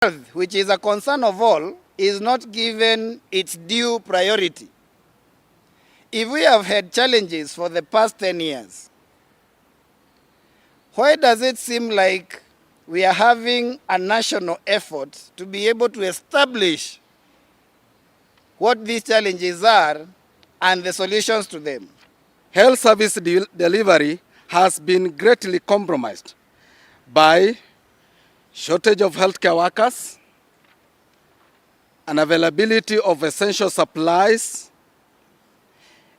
Health, which is a concern of all, is not given its due priority. If we have had challenges for the past 10 years, why does it seem like we are having a national effort to be able to establish what these challenges are and the solutions to them? Health service delivery has been greatly compromised by shortage of healthcare workers, unavailability of essential supplies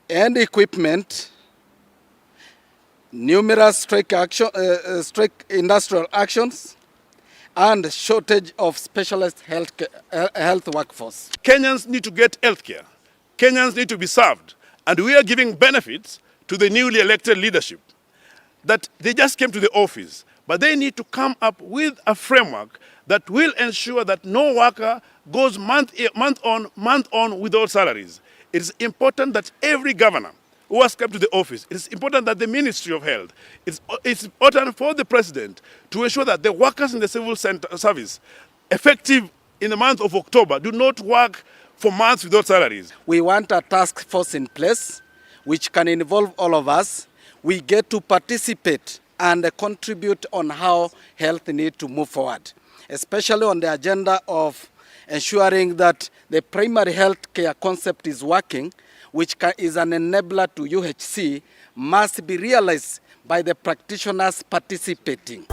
and equipment, numerous strike industrial actions, and shortage of specialized health workforce. Kenyans need to get healthcare. Kenyans need to be served. And we are giving benefits to the newly elected leadership that they just came to the office, but they need to come up with a framework that will ensure that no worker goes month on without salaries. It is important that every governor who has come to the office, it is important that the Ministry of Health, it's important for the President to ensure that the workers in the civil service, effective in the month of October, do not work for months without salaries. We want a task force in place which can involve all of us. We get to participate and contribute on how health needs to move forward, especially on the agenda of ensuring that the primary health care concept is working, which is an enabler to UHC, must be realized by the practitioners participating.